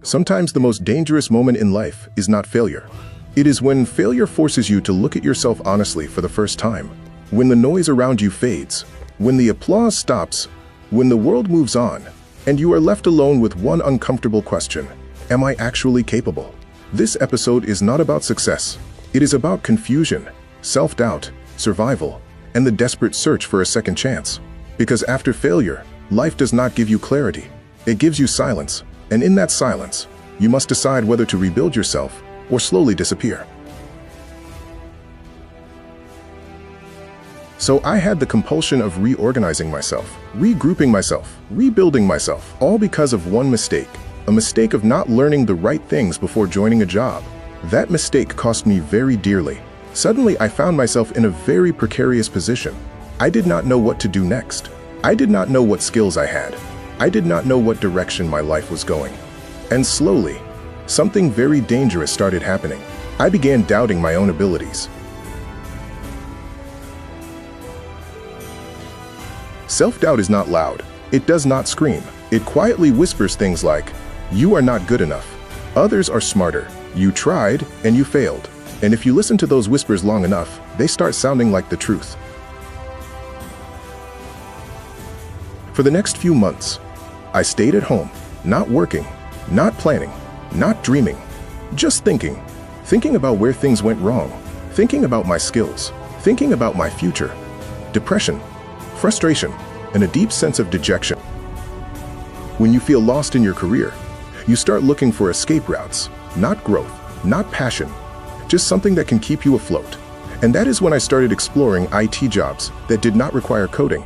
Sometimes the most dangerous moment in life is not failure. It is when failure forces you to look at yourself honestly for the first time. When the noise around you fades, when the applause stops, when the world moves on, and you are left alone with one uncomfortable question: am I actually capable? This episode is not about success. It is about confusion, self-doubt, survival, and the desperate search for a second chance. Because after failure, life does not give you clarity. It gives you silence. And in that silence, you must decide whether to rebuild yourself or slowly disappear. So I had the compulsion of reorganizing myself, regrouping myself, rebuilding myself, all because of one mistake. A mistake of not learning the right things before joining a job. That mistake cost me very dearly. Suddenly, I found myself in a very precarious position. I did not know what to do next. I did not know what skills I had. I did not know what direction my life was going. And slowly, something very dangerous started happening. I began doubting my own abilities. Self-doubt is not loud. It does not scream. It quietly whispers things like, "You are not good enough. Others are smarter. You tried and you failed." And if you listen to those whispers long enough, they start sounding like the truth. For the next few months, I stayed at home, not working, not planning, not dreaming, just thinking about where things went wrong, thinking about my skills, thinking about my future. Depression, frustration, and a deep sense of dejection. When you feel lost in your career, you start looking for escape routes, not growth, not passion, just something that can keep you afloat. And that is when I started exploring IT jobs that did not require coding.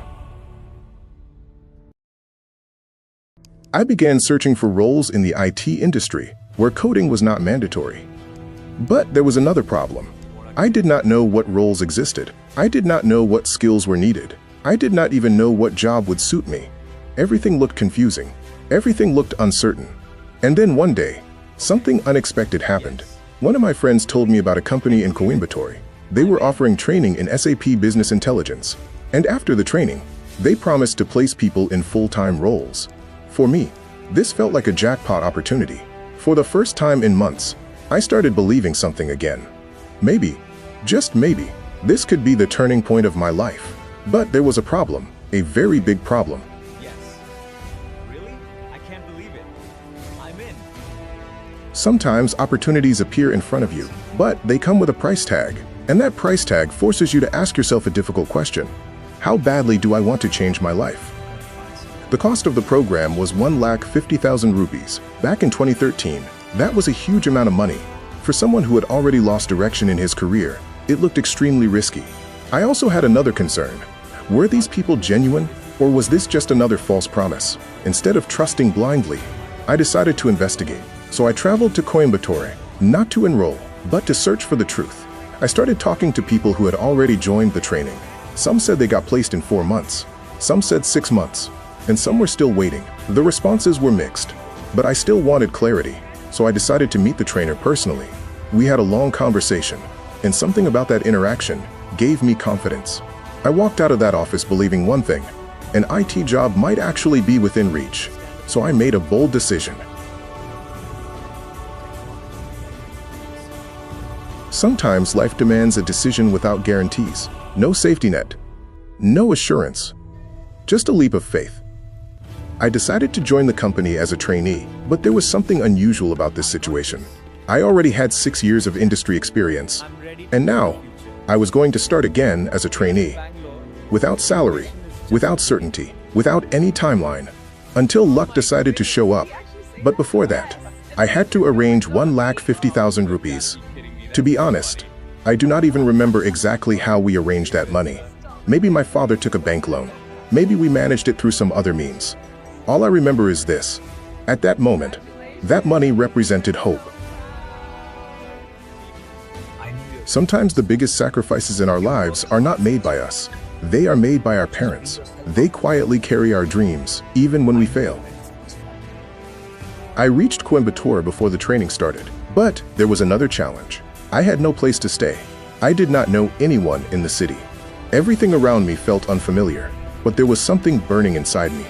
I began searching for roles in the IT industry where coding was not mandatory. But there was another problem. I did not know what roles existed. I did not know what skills were needed. I did not even know what job would suit me. Everything looked confusing. Everything looked uncertain. And then one day, something unexpected happened. One of my friends told me about a company in Coimbatore. They were offering training in SAP Business Intelligence. And after the training, they promised to place people in full-time roles. For me, this felt like a jackpot opportunity. For the first time in months, I started believing something again. Maybe, just maybe, this could be the turning point of my life. But there was a problem, a very big problem. Yes. Really? I can't believe it. I'm in. Sometimes opportunities appear in front of you, but they come with a price tag. And that price tag forces you to ask yourself a difficult question. How badly do I want to change my life? The cost of the program was 1,50,000 rupees. Back in 2013, that was a huge amount of money. For someone who had already lost direction in his career, it looked extremely risky. I also had another concern. Were these people genuine, or was this just another false promise? Instead of trusting blindly, I decided to investigate. So I traveled to Coimbatore, not to enroll, but to search for the truth. I started talking to people who had already joined the training. Some said they got placed in 4 months. Some said 6 months. And some were still waiting. The responses were mixed, but I still wanted clarity, so I decided to meet the trainer personally. We had a long conversation, and something about that interaction gave me confidence. I walked out of that office believing one thing: an IT job might actually be within reach, so I made a bold decision. Sometimes life demands a decision without guarantees, no safety net, no assurance, just a leap of faith. I decided to join the company as a trainee, but there was something unusual about this situation. I already had 6 years of industry experience, and now I was going to start again as a trainee, without salary, without certainty, without any timeline, until luck decided to show up. But before that, I had to arrange 1,50,000 rupees. To be honest, I do not even remember exactly how we arranged that money. Maybe my father took a bank loan. Maybe we managed it through some other means. All I remember is this: at that moment, that money represented hope. Sometimes the biggest sacrifices in our lives are not made by us. They are made by our parents. They quietly carry our dreams, even when we fail. I reached Coimbatore before the training started, but there was another challenge. I had no place to stay. I did not know anyone in the city. Everything around me felt unfamiliar, but there was something burning inside me.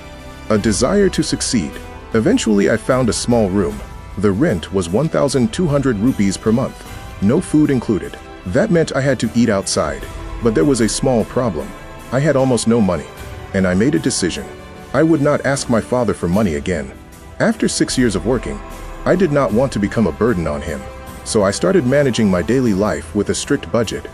A desire to succeed. Eventually, I found a small room, The rent was 1,200 rupees per month, no food included. That meant I had to eat outside, but there was a small problem. I had almost no money, and I made a decision. I would not ask my father for money again. After 6 years of working, I did not want to become a burden on him, so I started managing my daily life with a strict budget.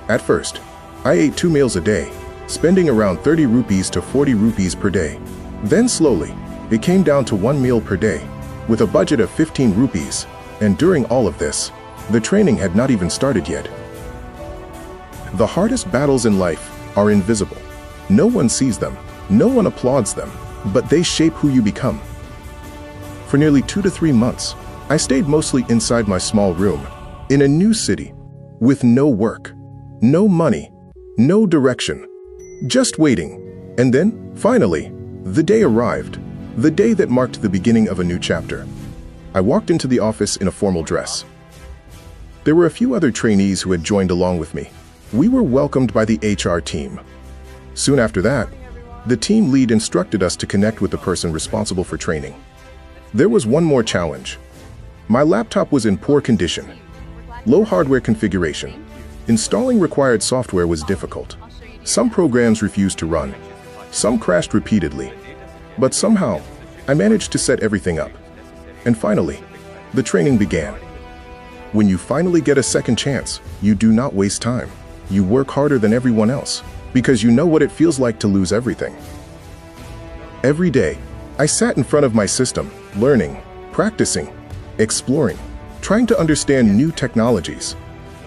At first, I ate 2 meals a day, spending around 30 rupees to 40 rupees per day. Then slowly, it came down to 1 meal per day, with a budget of 15 rupees, and during all of this, the training had not even started yet. The hardest battles in life are invisible. No one sees them, no one applauds them, but they shape who you become. For nearly 2 to 3 months, I stayed mostly inside my small room, in a new city, with no work, no money, no direction, just waiting. And then, finally, the day arrived, the day that marked the beginning of a new chapter. I walked into the office in a formal dress. There were a few other trainees who had joined along with me. We were welcomed by the HR team. Soon after that, the team lead instructed us to connect with the person responsible for training. There was one more challenge. My laptop was in poor condition, low hardware configuration. Installing required software was difficult. Some programs refused to run. Some crashed repeatedly. But somehow, I managed to set everything up. And finally, the training began. When you finally get a second chance, you do not waste time. You work harder than everyone else, because you know what it feels like to lose everything. Every day, I sat in front of my system, learning, practicing, exploring, trying to understand new technologies.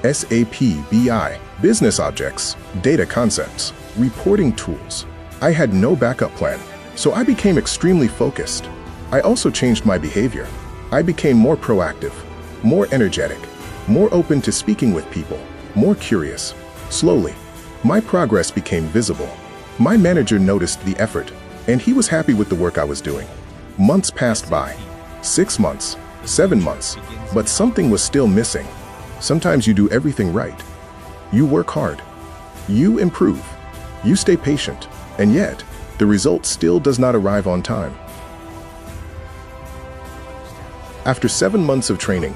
SAP, BI, business objects, data concepts, reporting tools. I had no backup plan, so I became extremely focused. I also changed my behavior. I became more proactive, more energetic, more open to speaking with people, more curious. Slowly, my progress became visible. My manager noticed the effort, and he was happy with the work I was doing. Months passed by. 6 months, 7 months, but something was still missing. Sometimes you do everything right. You work hard. You improve. You stay patient, and yet, the result still does not arrive on time. After 7 months of training,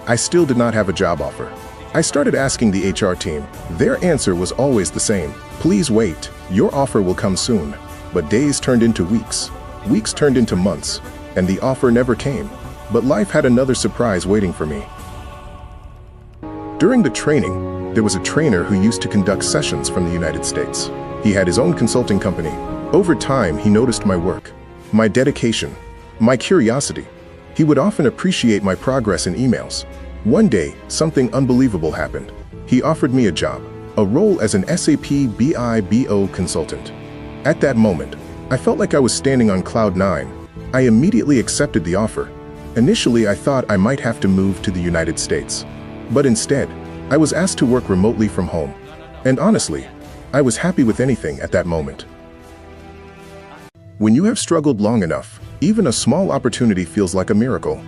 I still did not have a job offer. I started asking the HR team. Their answer was always the same. Please wait, your offer will come soon. But days turned into weeks. Weeks turned into months, and the offer never came. But life had another surprise waiting for me. During the training, there was a trainer who used to conduct sessions from the United States. He had his own consulting company. Over time, he noticed my work, my dedication, my curiosity. He would often appreciate my progress in emails. One day, something unbelievable happened. He offered me a job, a role as an SAP BI/BO consultant. At that moment, I felt like I was standing on cloud 9. I immediately accepted the offer. Initially, I thought I might have to move to the United States. But instead, I was asked to work remotely from home. And honestly, I was happy with anything at that moment. When you have struggled long enough, even a small opportunity feels like a miracle.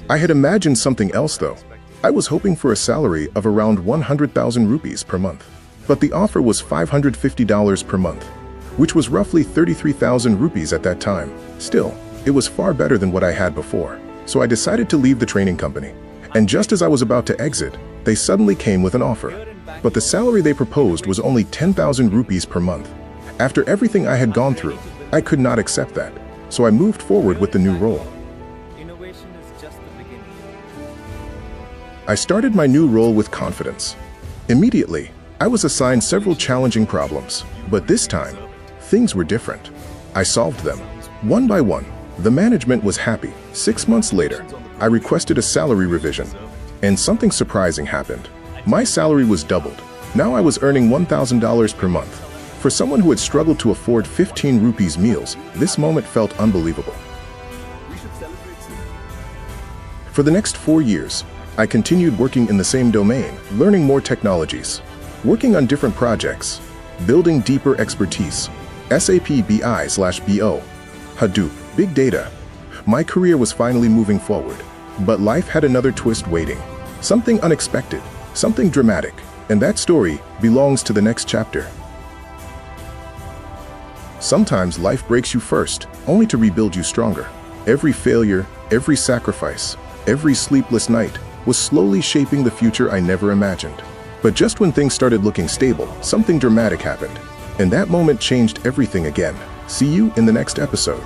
I had imagined something else though. I was hoping for a salary of around 100,000 rupees per month. But the offer was $550 per month, which was roughly 33,000 rupees at that time. Still, it was far better than what I had before. So I decided to leave the training company. And just as I was about to exit, they suddenly came with an offer. But the salary they proposed was only 10,000 rupees per month. After everything I had gone through, I could not accept that. So I moved forward with the new role. Innovation is just the beginning. I started my new role with confidence. Immediately, I was assigned several challenging problems, but this time, things were different. I solved them, one by one. The management was happy. 6 months later, I requested a salary revision, and something surprising happened. My salary was doubled. Now I was earning $1,000 per month. For someone who had struggled to afford 15 rupees meals, this moment felt unbelievable. For the next 4 years, I continued working in the same domain, learning more technologies, working on different projects, building deeper expertise, SAP BI/BO, Hadoop, Big Data. My career was finally moving forward, but life had another twist waiting. Something unexpected, something dramatic, and that story belongs to the next chapter. Sometimes life breaks you first, only to rebuild you stronger. Every failure, every sacrifice, every sleepless night was slowly shaping the future I never imagined. But just when things started looking stable, something dramatic happened. And that moment changed everything again. See you in the next episode.